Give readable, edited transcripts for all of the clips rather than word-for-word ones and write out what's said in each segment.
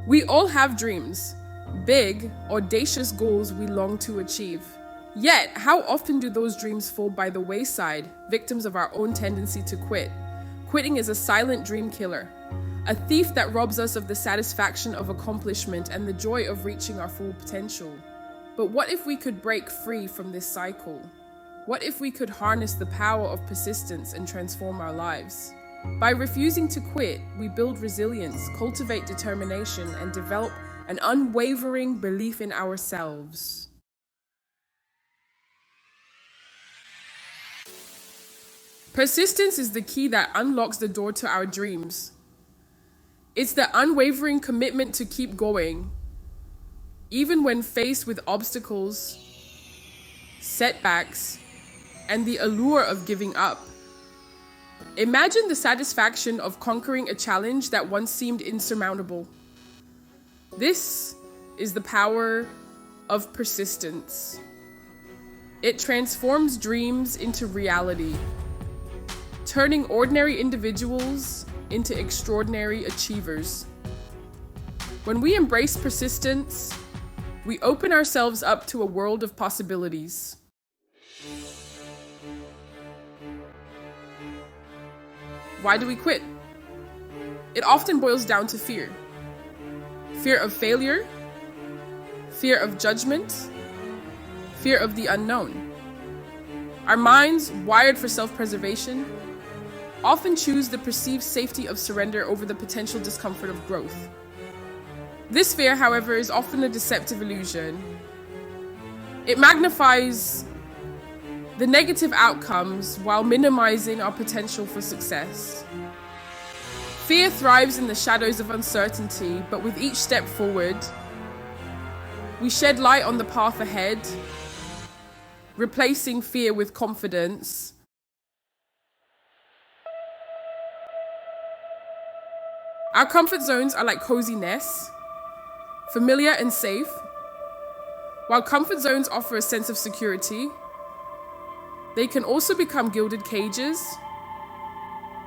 We all have dreams, big, audacious goals we long to achieve. Yet, how often do those dreams fall by the wayside, victims of our own tendency to quit? Quitting is a silent dream killer, a thief that robs us of the satisfaction of accomplishment and the joy of reaching our full potential. But what if we could break free from this cycle? What if we could harness the power of persistence and transform our lives? By refusing to quit, we build resilience, cultivate determination, and develop an unwavering belief in ourselves. Persistence is the key that unlocks the door to our dreams. It's the unwavering commitment to keep going, even when faced with obstacles, setbacks, and the allure of giving up. Imagine the satisfaction of conquering a challenge that once seemed insurmountable. This is the power of persistence. It transforms dreams into reality, turning ordinary individuals into extraordinary achievers. When we embrace persistence, we open ourselves up to a world of possibilities. Why do we quit? It often boils down to fear. Fear of failure, fear of judgment, fear of the unknown. Our minds, wired for self-preservation, often choose the perceived safety of surrender over the potential discomfort of growth. This fear, however, is often a deceptive illusion. It magnifies the negative outcomes while minimizing our potential for success. Fear thrives in the shadows of uncertainty, but with each step forward, we shed light on the path ahead, replacing fear with confidence. Our comfort zones are like cozy nests, familiar and safe. While comfort zones offer a sense of security, they can also become gilded cages,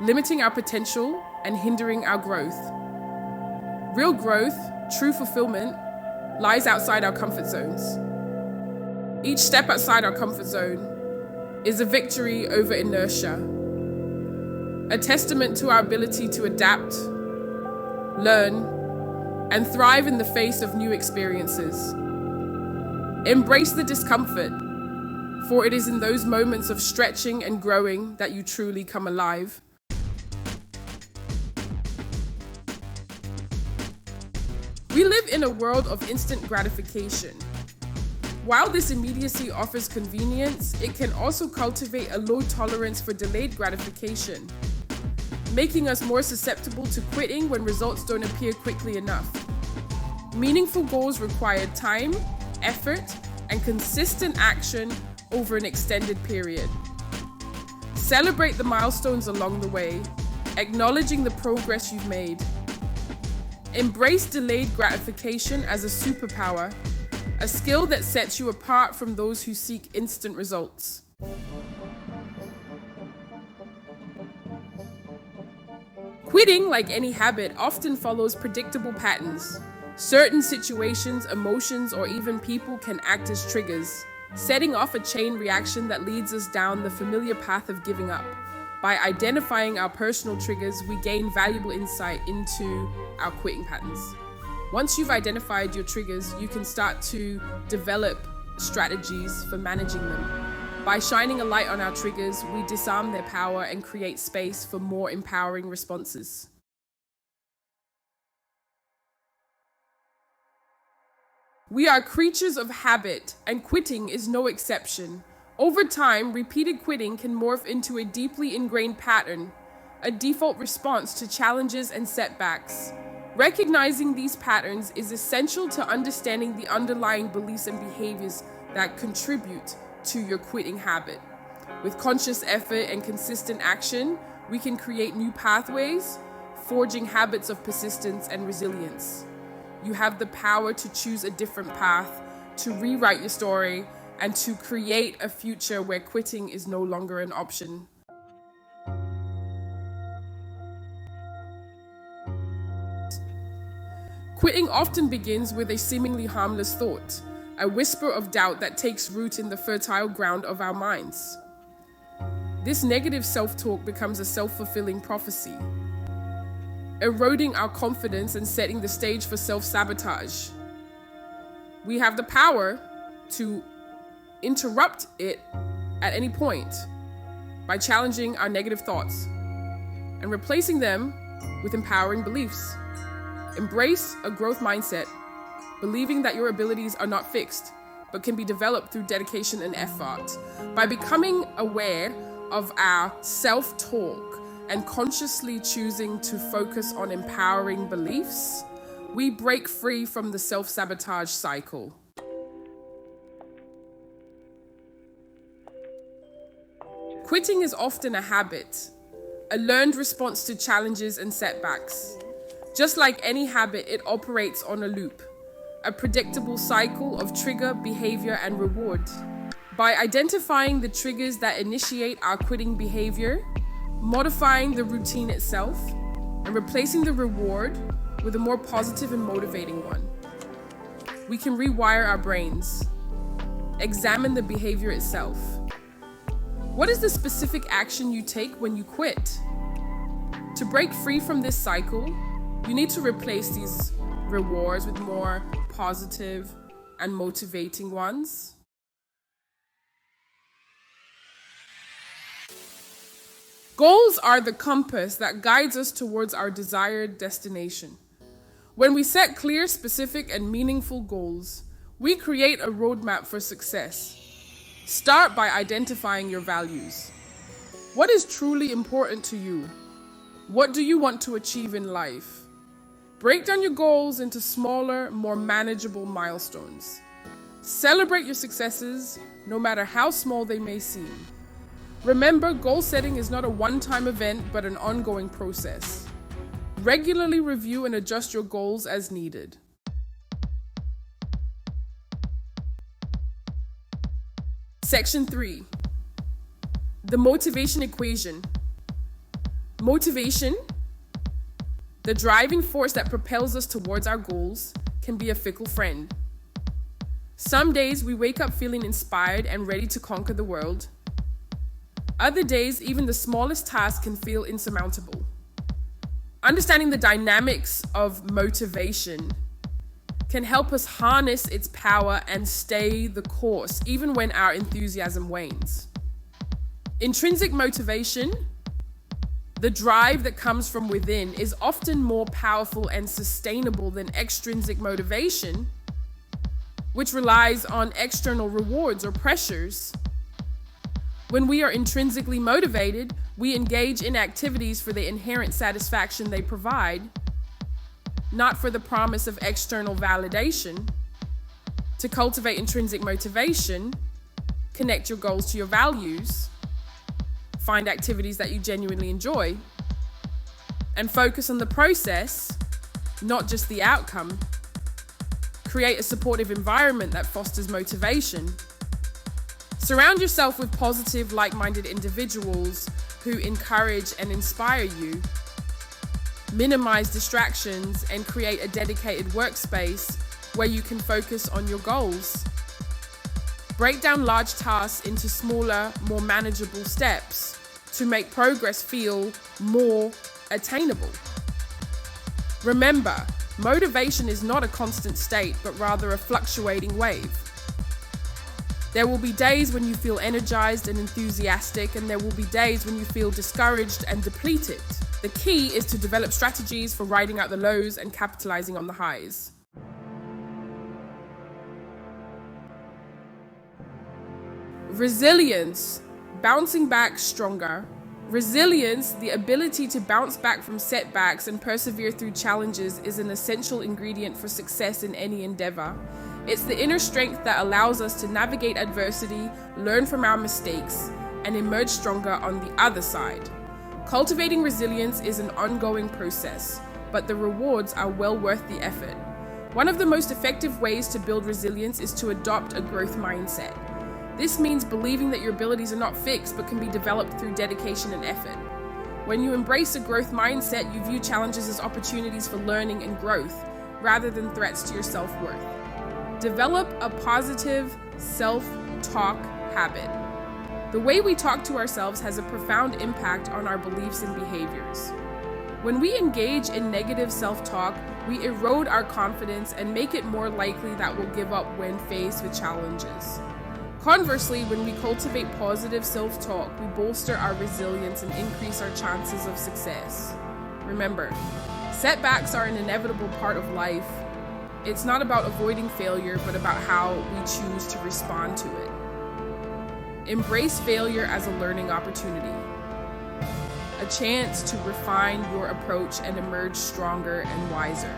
limiting our potential and hindering our growth. Real growth, true fulfillment, lies outside our comfort zones. Each step outside our comfort zone is a victory over inertia, a testament to our ability to adapt, learn, and thrive in the face of new experiences. Embrace the discomfort, for it is in those moments of stretching and growing that you truly come alive. We live in a world of instant gratification. While this immediacy offers convenience, it can also cultivate a low tolerance for delayed gratification, making us more susceptible to quitting when results don't appear quickly enough. Meaningful goals require time, effort, and consistent action over an extended period. Celebrate the milestones along the way, acknowledging the progress you've made. Embrace delayed gratification as a superpower, a skill that sets you apart from those who seek instant results. Quitting, like any habit, often follows predictable patterns. Certain situations, emotions, or even people can act as triggers, setting off a chain reaction that leads us down the familiar path of giving up. By identifying our personal triggers, we gain valuable insight into our quitting patterns. Once you've identified your triggers, you can start to develop strategies for managing them. By shining a light on our triggers, we disarm their power and create space for more empowering responses. We are creatures of habit, and quitting is no exception. Over time, repeated quitting can morph into a deeply ingrained pattern, a default response to challenges and setbacks. Recognizing these patterns is essential to understanding the underlying beliefs and behaviors that contribute to your quitting habit. With conscious effort and consistent action, we can create new pathways, forging habits of persistence and resilience. You have the power to choose a different path, to rewrite your story, and to create a future where quitting is no longer an option. Quitting often begins with a seemingly harmless thought, a whisper of doubt that takes root in the fertile ground of our minds. This negative self-talk becomes a self-fulfilling prophecy, eroding our confidence and setting the stage for self-sabotage. We have the power to interrupt it at any point by challenging our negative thoughts and replacing them with empowering beliefs. Embrace a growth mindset, believing that your abilities are not fixed, but can be developed through dedication and effort. By becoming aware of our self-talk and consciously choosing to focus on empowering beliefs, we break free from the self-sabotage cycle. Quitting is often a habit, a learned response to challenges and setbacks. Just like any habit, it operates on a loop, a predictable cycle of trigger, behavior, and reward. By identifying the triggers that initiate our quitting behavior, modifying the routine itself, and replacing the reward with a more positive and motivating one, we can rewire our brains, examine the behavior itself. What is the specific action you take when you quit? To break free from this cycle, you need to replace these rewards with more positive and motivating ones. Goals are the compass that guides us towards our desired destination. When we set clear, specific, and meaningful goals, we create a roadmap for success. Start by identifying your values. What is truly important to you? What do you want to achieve in life? Break down your goals into smaller, more manageable milestones. Celebrate your successes, no matter how small they may seem. Remember, goal setting is not a one-time event, but an ongoing process. Regularly review and adjust your goals as needed. Section 3. The motivation equation. Motivation, the driving force that propels us towards our goals, can be a fickle friend. Some days we wake up feeling inspired and ready to conquer the world. Other days, even the smallest task can feel insurmountable. Understanding the dynamics of motivation can help us harness its power and stay the course, even when our enthusiasm wanes. Intrinsic motivation, the drive that comes from within, is often more powerful and sustainable than extrinsic motivation, which relies on external rewards or pressures. When we are intrinsically motivated, we engage in activities for the inherent satisfaction they provide, not for the promise of external validation. To cultivate intrinsic motivation, connect your goals to your values, find activities that you genuinely enjoy, and focus on the process, not just the outcome. Create a supportive environment that fosters motivation. Surround yourself with positive, like-minded individuals who encourage and inspire you. Minimize distractions and create a dedicated workspace where you can focus on your goals. Break down large tasks into smaller, more manageable steps to make progress feel more attainable. Remember, motivation is not a constant state, but rather a fluctuating wave. There will be days when you feel energized and enthusiastic, and there will be days when you feel discouraged and depleted. The key is to develop strategies for riding out the lows and capitalizing on the highs. Resilience, bouncing back stronger. Resilience, the ability to bounce back from setbacks and persevere through challenges, is an essential ingredient for success in any endeavor. It's the inner strength that allows us to navigate adversity, learn from our mistakes, and emerge stronger on the other side. Cultivating resilience is an ongoing process, but the rewards are well worth the effort. One of the most effective ways to build resilience is to adopt a growth mindset. This means believing that your abilities are not fixed but can be developed through dedication and effort. When you embrace a growth mindset, you view challenges as opportunities for learning and growth, rather than threats to your self-worth. Develop a positive self-talk habit. The way we talk to ourselves has a profound impact on our beliefs and behaviors. When we engage in negative self-talk, we erode our confidence and make it more likely that we'll give up when faced with challenges. Conversely, when we cultivate positive self-talk, we bolster our resilience and increase our chances of success. Remember, setbacks are an inevitable part of life. It's not about avoiding failure, but about how we choose to respond to it. Embrace failure as a learning opportunity, a chance to refine your approach and emerge stronger and wiser.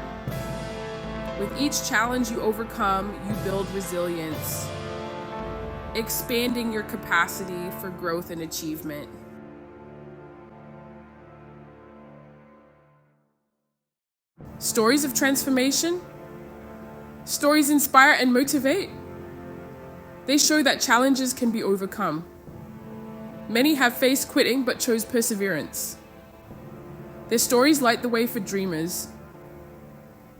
With each challenge you overcome, you build resilience, expanding your capacity for growth and achievement. Stories of transformation. Stories inspire and motivate. They show that challenges can be overcome. Many have faced quitting but chose perseverance. Their stories light the way for dreamers.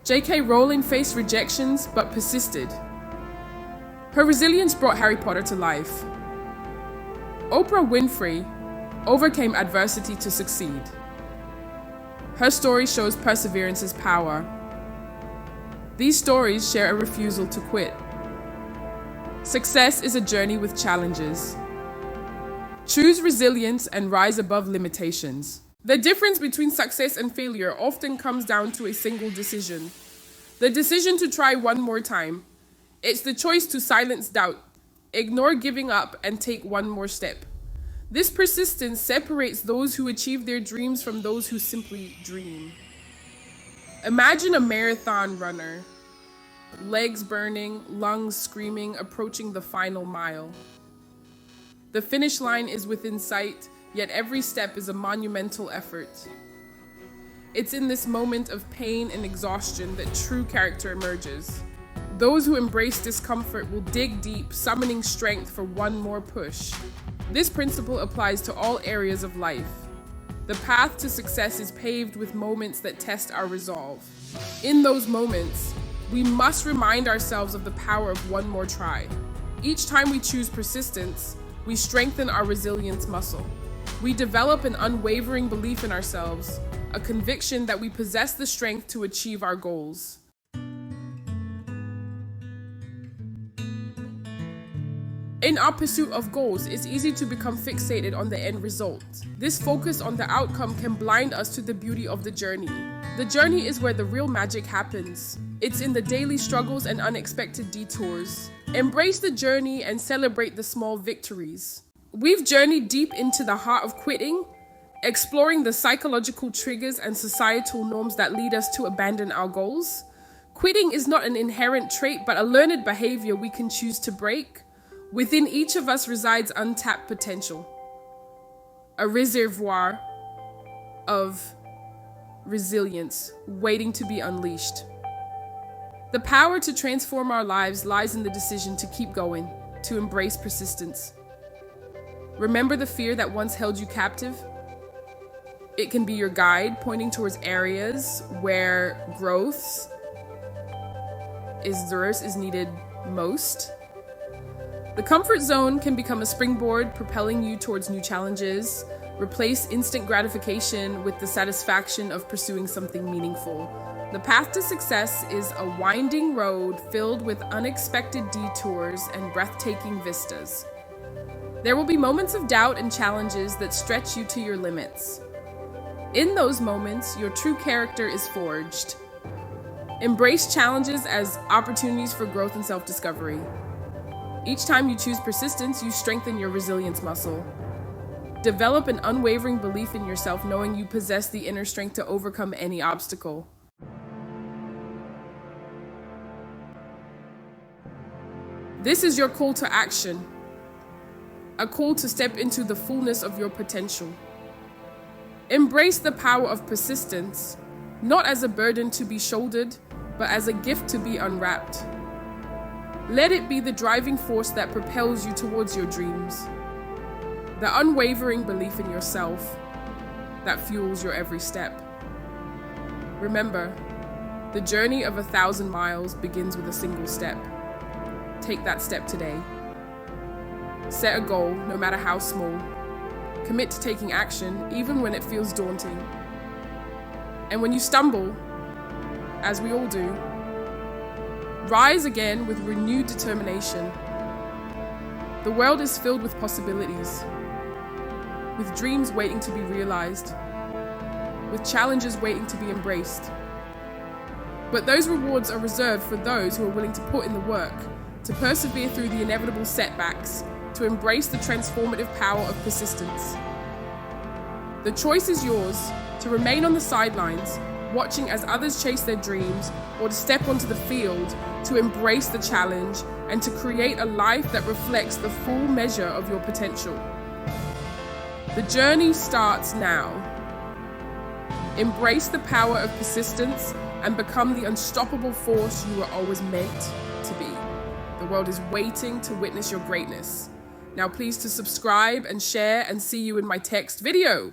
J.K. Rowling faced rejections but persisted. Her resilience brought Harry Potter to life. Oprah Winfrey overcame adversity to succeed. Her story shows perseverance's power. These stories share a refusal to quit. Success is a journey with challenges. Choose resilience and rise above limitations. The difference between success and failure often comes down to a single decision. The decision to try one more time. It's the choice to silence doubt, ignore giving up, and take one more step. This persistence separates those who achieve their dreams from those who simply dream. Imagine a marathon runner, legs burning, lungs screaming, approaching the final mile. The finish line is within sight, yet every step is a monumental effort. It's in this moment of pain and exhaustion that true character emerges. Those who embrace discomfort will dig deep, summoning strength for one more push. This principle applies to all areas of life. The path to success is paved with moments that test our resolve. In those moments, we must remind ourselves of the power of one more try. Each time we choose persistence, we strengthen our resilience muscle. We develop an unwavering belief in ourselves, a conviction that we possess the strength to achieve our goals. In our pursuit of goals, it's easy to become fixated on the end result. This focus on the outcome can blind us to the beauty of the journey. The journey is where the real magic happens. It's in the daily struggles and unexpected detours. Embrace the journey and celebrate the small victories. We've journeyed deep into the heart of quitting, exploring the psychological triggers and societal norms that lead us to abandon our goals. Quitting is not an inherent trait, but a learned behavior we can choose to break. Within each of us resides untapped potential, a reservoir of resilience waiting to be unleashed. The power to transform our lives lies in the decision to keep going, to embrace persistence. Remember the fear that once held you captive? It can be your guide, pointing towards areas where growth is needed most. The comfort zone can become a springboard, propelling you towards new challenges. Replace instant gratification with the satisfaction of pursuing something meaningful. The path to success is a winding road filled with unexpected detours and breathtaking vistas. There will be moments of doubt and challenges that stretch you to your limits. In those moments, your true character is forged. Embrace challenges as opportunities for growth and self-discovery. Each time you choose persistence, you strengthen your resilience muscle. Develop an unwavering belief in yourself, knowing you possess the inner strength to overcome any obstacle. This is your call to action, a call to step into the fullness of your potential. Embrace the power of persistence, not as a burden to be shouldered, but as a gift to be unwrapped. Let it be the driving force that propels you towards your dreams, the unwavering belief in yourself that fuels your every step. Remember, The journey of 1,000 miles begins with a single step. Take that step today. Set a goal, no matter how small. Commit to taking action, even when it feels daunting. And when you stumble, as we all do, rise again with renewed determination. The world is filled with possibilities, with dreams waiting to be realized, with challenges waiting to be embraced. But those rewards are reserved for those who are willing to put in the work, to persevere through the inevitable setbacks, to embrace the transformative power of persistence. The choice is yours to remain on the sidelines, watching as others chase their dreams, or to step onto the field, to embrace the challenge, and to create a life that reflects the full measure of your potential. The journey starts now. Embrace the power of persistence and become the unstoppable force you were always meant to be. The world is waiting to witness your greatness. Now please to subscribe and share, and see you in my text video.